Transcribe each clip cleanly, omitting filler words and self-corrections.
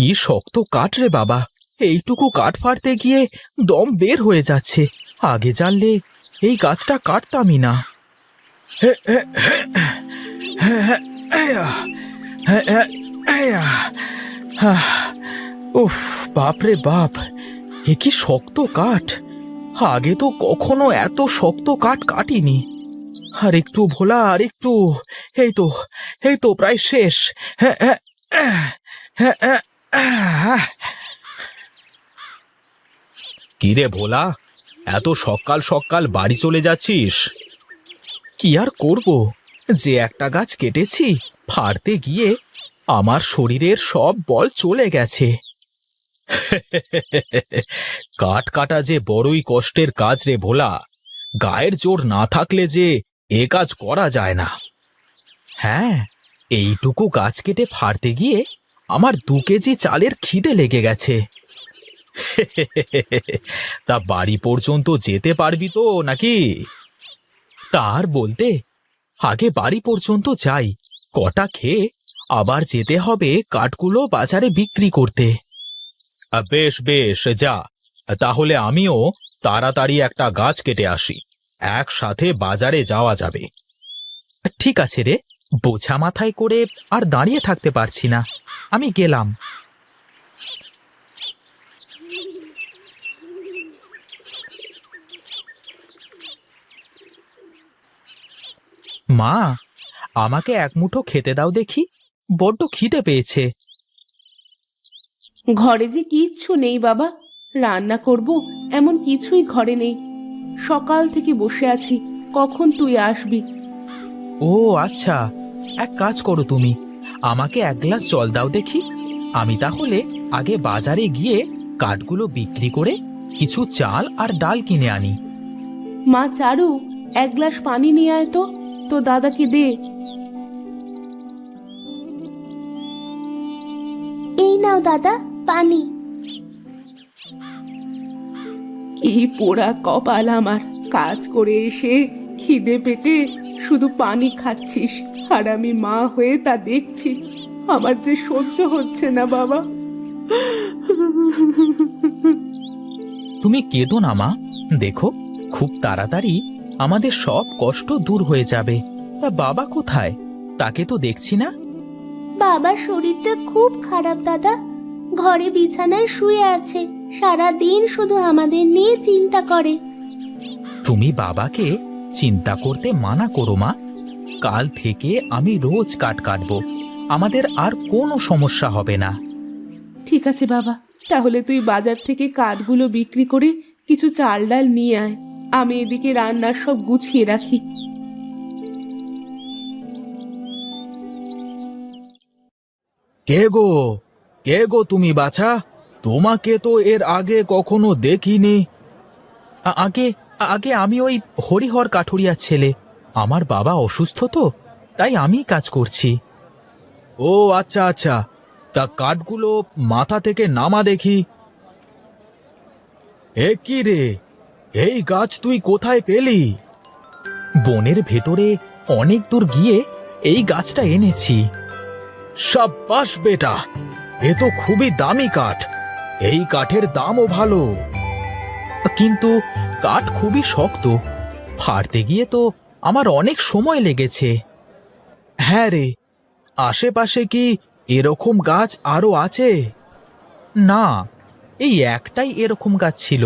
কি শক্ত কাঠ রে বাবা! এইটুকু কাঠ ফাড়তে গিয়ে দম বের হয়ে যাচ্ছে। আগে জানলে এই গাছটা কাটতামই না। হে, হে, হে, হে, হে, হেয়া, হে, হে, হেয়া। হাহ, উফ, বাপরে বাপ! এ কি শক্ত কাঠ! আগে তো কখনো এত শক্ত কাঠ কাটিনি। আর একটু ভোলা, আর একটু। এই তো, এই তো প্রায় শেষ। হ্যাঁ, হ্যাঁ, হ্যাঁ, হ্যাঁ, হ্যাঁ। কিরে ভোলা, এত সকাল সকাল বাড়ি চলে যাচ্ছিস? কি আর করব, যে একটা গাছ কেটেছি ফাড়তে গিয়ে আমার শরীরের সব বল চলে গেছে। কাঠ কাটা যে বড়ই কষ্টের কাজ রে ভোলা। গায়ের জোর না থাকলে যে এ কাজ করা যায় না। হ্যাঁ, এইটুকু গাছ কেটে ফাড়তে গিয়ে আমার 2 কেজি চালের খিদে লেগে গেছে। তা বাড়ি পর্যন্ত যেতে পারবি তো নাকি? তার বলতে, আগে বাড়ি পর্যন্ত যাই, কটা খেয়ে আবার যেতে হবে কাঠগুলো বাজারে বিক্রি করতে। বেশ বেশ, যা। তাহলে আমিও তাড়াতাড়ি একটা গাছ কেটে আসি, একসাথে বাজারে যাওয়া যাবে। ঠিক আছে রে, বোঝা মাথায় করে আর দাঁড়িয়ে থাকতে পারছি না, আমি গেলাম। মা, আমাকে এক মুঠো খেতে দাও দেখি, বড্ড খিদে পেয়েছে। ঘরে যে কিচ্ছু নেই বাবা, রান্না করব এমন কিছুই ঘরে নেই। সকাল থেকে বসে আছি, কখন তুই আসবি? ও আচ্ছা, এক কাজ করো তুমি, আমাকে 1 গ্লাস জল দাও দেখি। আমি তাহলে আগে বাজারে গিয়ে কাঠগুলো বিক্রি করে কিছু চাল আর ডাল কিনে আনি। মা চারু, 1 গ্লাস পানি নিয়ে আয় তো, তো দাদাকে দে। এই নাও দাদা, পানি। কি পোড়া কপাল আমার, কাজ করে এসে খিদে পেটে শুধু পানি খাচ্ছিস, আর আমি মা হয়ে তা দেখছি। আমার যে সহ্য হচ্ছে না বাবা। তুমি কেঁদো না মা, দেখো খুব তাড়াতাড়ি আমাদের সব কষ্ট দূর হয়ে যাবে। তা বাবা কোথায়? তাকে তো দেখছি না। বাবার শরীরটা খুব খারাপ দাদা, ঘরে বিছানায় শুয়ে আছে, সারা দিন শুধু আমাদের নিয়ে চিন্তা করে। তুমি বাবাকে চিন্তা করতে মানা করো মা। কাল থেকে আমি রোজ কাঠ কাটবো, আমাদের আর কোনো সমস্যা হবে না। ঠিক আছে বাবা, তাহলে তুই বাজার থেকে কাঠগুলো বিক্রি করে কিছু চাল ডাল নিয়ে আয়, আমি এদিকে রান্নার সব গুছিয়ে রাখি। কে গো, কে গো তুমি বাছা? তোমাকে তো এর আগে কখনো দেখিনি। আগে আগে আমি ওই হরিহর কাঠুরিয়ার ছেলে। আমার বাবা অসুস্থ তো, তাই আমি কাজ করছি। ও আচ্ছা আচ্ছা, তা কাঠগুলো মাথা থেকে নামা দেখি। এ কি রে, এই গাছ তুই কোথায় পেলি? বনের ভেতরে অনেক দূর গিয়ে এই গাছটা এনেছি। সাব্বাস বেটা, এ তো খুবই দামি কাঠ, এই কাঠের দামও ভালো। কিন্তু কাঠ খুবই শক্ত, ফাড়তে গিয়ে তো আমার অনেক সময় লেগেছে। হ্যাঁ রে, আশেপাশে কি এরকম গাছ আরো আছে? না, এই একটাই এরকম গাছ ছিল,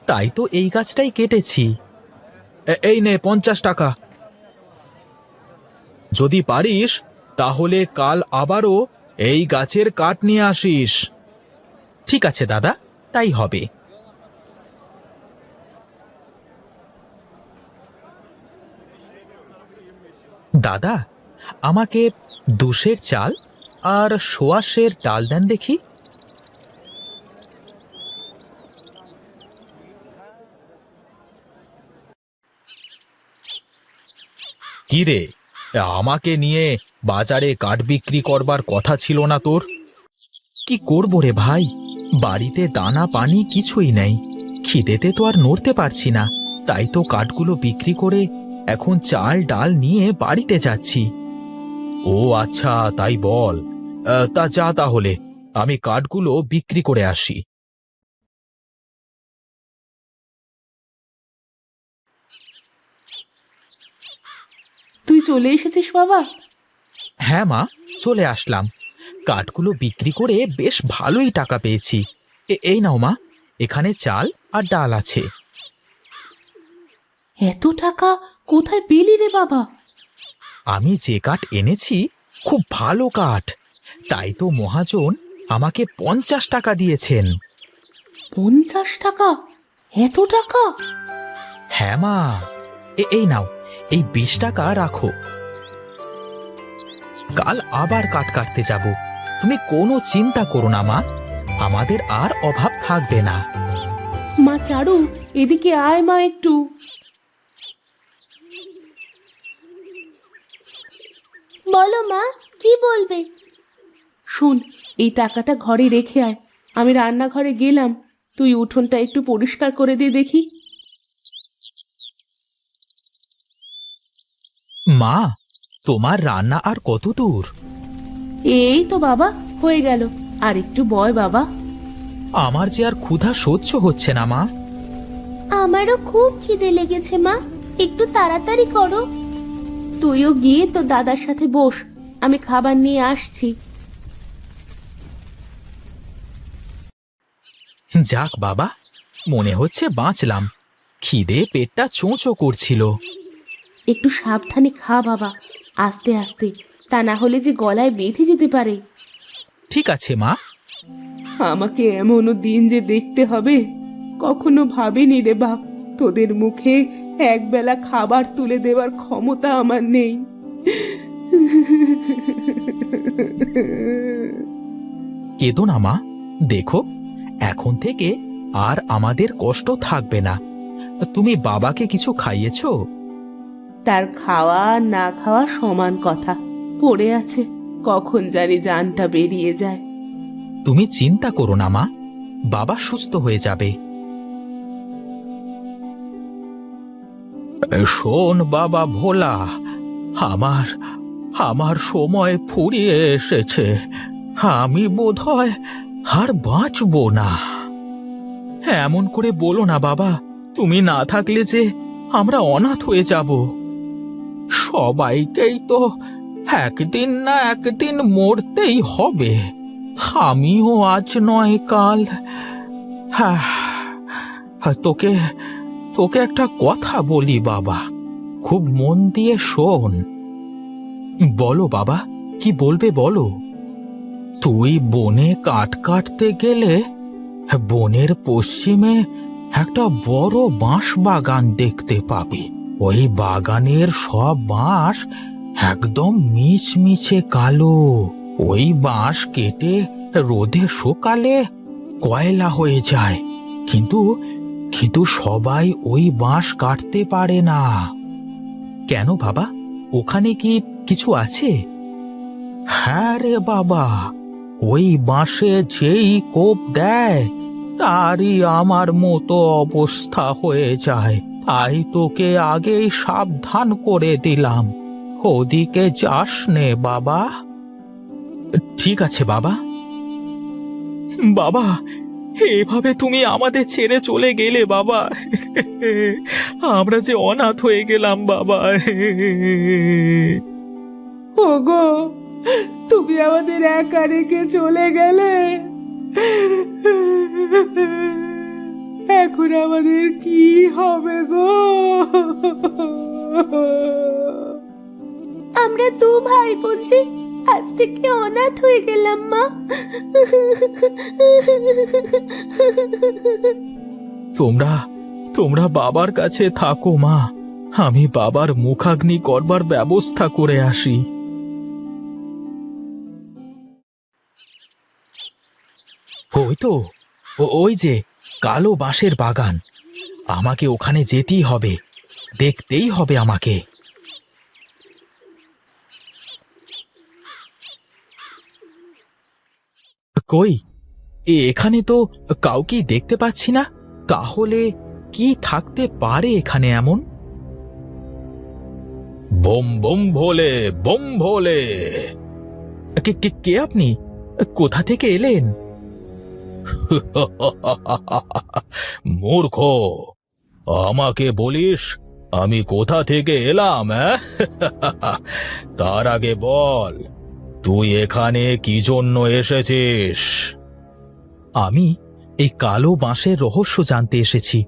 তাই তো এই গাছটাই কেটেছি। এই নে 50 টাকা। যদি পারিস তাহলে কাল আবারও এই গাছের কাঠ নিয়ে আসিস। ঠিক আছে দাদা, তাই হবে। দাদা, আমাকে 2 সের চাল আর 1.25 সের ডাল দেন দেখি। কি রে, আমাকে নিয়ে বাজারে কাঠ বিক্রি করবার কথা ছিল না তোর? কি করব রে ভাই, বাড়িতে দানা পানি কিছুই নেই, খিদেতে তো আর নড়তে পারছি না, তাই তো কাঠগুলো বিক্রি করে এখন চাল ডাল নিয়ে বাড়িতে যাচ্ছি। ও আচ্ছা, তাই বল। তা যা তাহলে, আমি কাঠগুলো বিক্রি করে আসি। তুই চলে এসেছিস বাবা? হ্যাঁ মা, চলে আসলাম। কাঠগুলো বিক্রি করে বেশ ভালোই টাকা পেয়েছি। এই নাও মা, এখানে চাল আর ডাল আছে। এত টাকা কোথায় পেলি রে বাবা? আমি যে কাঠ এনেছি খুব ভালো কাঠ, তাই তো মহাজন আমাকে 50 টাকা দিয়েছেন। 50 টাকা? এত টাকা? হ্যাঁ মা, এই নাও, এই 20 টাকা রাখো। কাল আবার কাঠ কাটতে যাব, তুমি কোনো চিন্তা করো না মা, আমাদের আর অভাব থাকবে না। মা চারু, এদিকে আয় মা একটু। বলো মা, কি বলবে? শোন, এই টাকাটা ঘরে রেখে আয়। আমি রান্নাঘরে গেলাম, তুই উঠোনটা একটু পরিষ্কার করে দে দেখি। মা, তোমার রান্না আর কত দূর? এই তো বাবা, হয়ে গেল। আর একটু বয় বাবা। আমার যে আর ক্ষুধা সহ্য হচ্ছে না মা। আমারও খুব খিদে লেগেছে মা, একটু তাড়াতাড়ি করো। তুইও গিয়ে তো দাদার সাথে বস, আমি খাবার নিয়ে আসছি। যাক বাবা, মনে হচ্ছে বাঁচলাম। খিদে পেটটা চোঁচো করছিল। একটু সাবধানে খা বাবা, আস্তে আস্তে, তা না হলে যে গলায় বেঁধে যেতে পারে। ঠিক আছে মা। আমাকে এমনও দিন যে দেখতে হবে, কখনো ভাবিনি রে বাপ। তোদের মুখে একবেলা খাবার তুলে দেওয়ার ক্ষমতা আমার নেই। কেঁদো না মা, দেখো এখন থেকে আর আমাদের কষ্ট থাকবে না। তুমি বাবাকে কিছু খাইয়েছো? তার খাওয়া আর না খাওয়া সমান কথা, পড়ে আছে, কখন জানি জানটা বেরিয়ে যায়। তুমি চিন্তা করো না মা, বাবা সুস্থ হয়ে যাবে। শোন বাবা ভোলা, আমার আমার সময় ফুরিয়ে এসেছে। আমি বোধহয় আর বাঁচবো না। এমন করে বলো না বাবা, তুমি না থাকলে যে আমরা অনাথ হয়ে যাব। সবাইকেই তো একদিন না একদিন মরতেই হবে। আমিও আজ নয় কাল। হ্যাঁ, তোকে তোকে একটা কথা বলি বাবা, খুব মন দিয়ে শোন। বলো বাবা, কি বলবে বলো। তুই বনে কাঠ কাটতে গেলে বনের পশ্চিমে একটা বড় বাঁশ বাগান দেখতে পাবি। ওই বাগানের সব বাঁশ একদম মিচমিচে কালো। ওই বাঁশ কেটে রোদে শুকালে কয়লা হয়ে যায়, কিন্তু কিন্তু সবাই ওই বাঁশ কাটতে পারে না। কেন বাবা, ওখানে কি কিছু আছে? হ্যাঁ রে বাবা, ওই বাঁশে যেই কোপ দেয় তারই আমার মতো অবস্থা হয়ে যায়। তাই তোকে আগেই সাবধান করে দিলাম, ওদিকে যাস নে বাবা। ঠিক আছে বাবা। বাবা, এভাবে তুমি আমাদের ছেড়ে চলে গেলে বাবা, আমরা যে অনাথ হয়ে গেলাম বাবা। ওগো, তুমি আমাদের একা রেখে চলে গেলে, এখন আমাদের কি হবে গো? আমরা দু ভাই বোন যে আজ থেকে অনাথ হয়ে গেলাম মা। তোমরা তোমরা বাবার কাছে থাকো মা, আমি বাবার মুখাগ্নি করবার ব্যবস্থা করে আসি। ওই তো, ওই যে কালো বাঁশের বাগান, আমাকে ওখানে যেতেই হবে, দেখতেই হবে আমাকে। কই, এখানে তো কাউকেই দেখতে পাচ্ছি না। তাহলে কি থাকতে পারে এখানে এমন? বোম বোম ভোলে, বোম ভোলে। কে কে কে আপনি? কোথা থেকে এলেন? মূর্খ, আমাকে বলিস আমি কোথা থেকে এলাম? তার আগে বল, তুই এখানে কি জন্য এসেছিস? আমি এই কালো বাঁশের রহস্য জানতে এসেছি।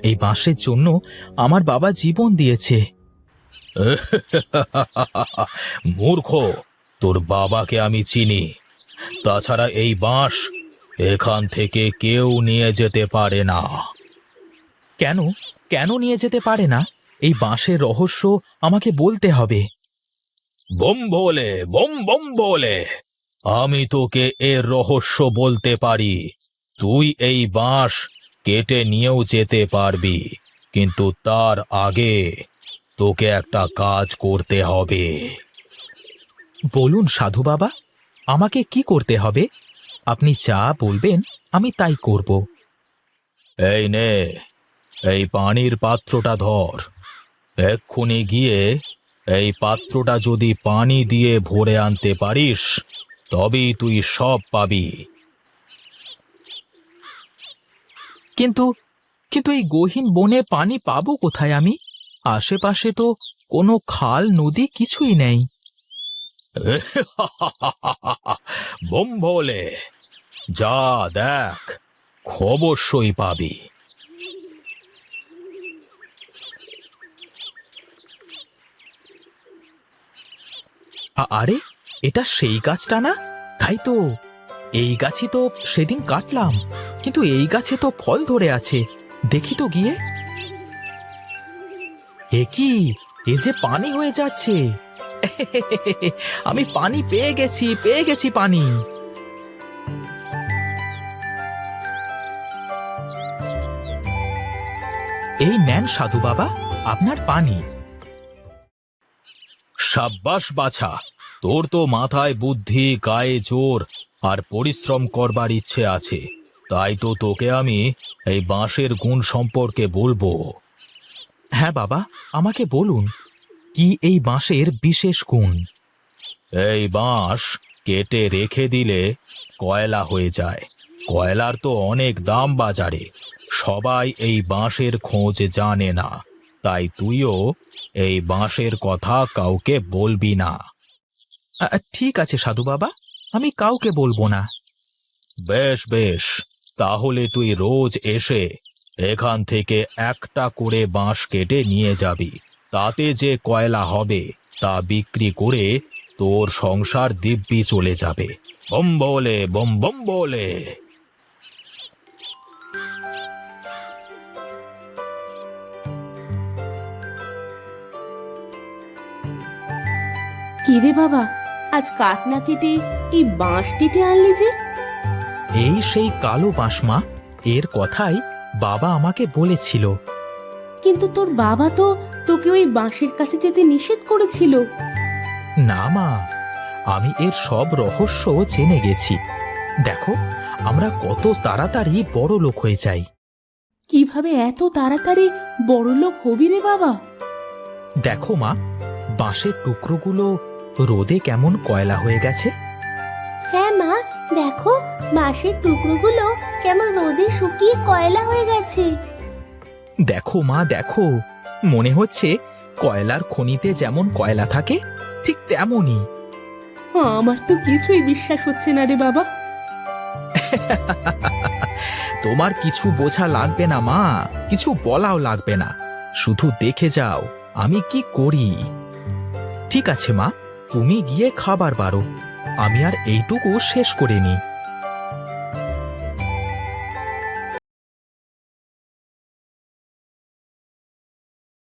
এই বাঁশের জন্য আমার বাবা জীবন দিয়েছে। মূর্খ, তোর বাবাকে আমি চিনি। তাছাড়া এই বাঁশ এখান থেকে কেউ নিয়ে যেতে পারে না। কেন কেন নিয়ে যেতে পারে না? এই বাঁশের রহস্য আমাকে বলতে হবে। বম বলে, বম বম বলে, আমি তোকে এর রহস্য বলতে পারি। তুই এই বাঁশ কেটে নিয়েও যেতে পারবি, কিন্তু তার আগে তোকে একটা কাজ করতে হবে। বলুন সাধু বাবা, আমাকে কি করতে হবে? আপনি যা বলবেন আমি তাই করব। এই নে, এই পানির পাত্রটা ধর। এক্ষুনি গিয়ে এই পাত্রটা যদি পানি দিয়ে ভরে আনতে পারিস, তবেই তুই সব পাবি। কিন্তু কিন্তু এই গহীন বনে পানি পাবো কোথায় আমি? আশেপাশে তো কোনো খাল নদী কিছুই নেই। বোম বলে, যা দেখ, অবশ্যই পাবি। আরে, এটা সেই গাছটা না? তাই তো, এই গাছই তো সেদিন কাটলাম, কিন্তু এই গাছে তো ফল ধরে আছে। দেখি তো গিয়ে। এ কি, এ যে পানি হয়ে যাচ্ছে! আমি পানি পেয়ে গেছি পানি। এই নেন সাধু বাবা, আপনার পানি। সাব্বাস বাছা, তোর তো মাথায় বুদ্ধি, গায়ে জোর আর পরিশ্রম করবার ইচ্ছে আছে। তাই তো তোকে আমি এই বাঁশের গুণ সম্পর্কে বলবো। হ্যাঁ বাবা, আমাকে বলুন, কি এই বাঁশের বিশেষ গুণ? এই বাঁশ কেটে রেখে দিলে কয়লা হয়ে যায়। কয়লার তো অনেক দাম বাজারে, সবাই এই বাঁশের খোঁজ জানে না। তাই তুইও এই বাঁশের কথা কাউকে বলবি না। ঠিক আছে সাধু বাবা, আমি কাউকে বলবো না। বেশ বেশ, তাহলে তুই রোজ এসে এখান থেকে একটা করে বাঁশ কেটে নিয়ে যাবি। তাতে যে কয়লা হবে তা বিক্রি করে তোর সংসার দিব্যি চলে যাবে। বম বলে, বম বম বলে। কি রে বাবা, আজ কাঠ না কেটে এই বাঁশ কেটে আনলি যে? এই সেই কালো বাঁশ মা, এর কথাই বাবা আমাকে বলেছিল। কিন্তু তোর বাবা তো তোকে ওই বাঁশের কাছে যেতে নিষেধ করেছিল। না মা, আমি এর সব রহস্য জেনে গেছি। দেখো, আমরা কত তাড়াতাড়ি বড় লোক হয়ে যাই। কিভাবে এত তাড়াতাড়ি বড়লোক হবি রে বাবা? দেখো মা, বাঁশের টুকরোগুলো রোদে কেমন কয়লা হয়ে গেছে। হ্যাঁ মা, দেখো বাঁশের টুকরোগুলো কেমন রোদে শুকিয়ে কয়লা হয়ে গেছে। দেখো মা দেখো, মনে হচ্ছে কয়লার খনিতে যেমন কয়লা থাকে ঠিক তেমনই। আমার তো কিছুই বিশ্বাস হচ্ছে না রে বাবা। তোমার কিছু বোঝা লাগবে না মা, কিছু বলাও লাগবে না, শুধু দেখে যাও আমি কি করি। ঠিক আছে মা, তুমি গিয়ে খাবার বারো, আমি আর এইটুকু শেষ করে নিই।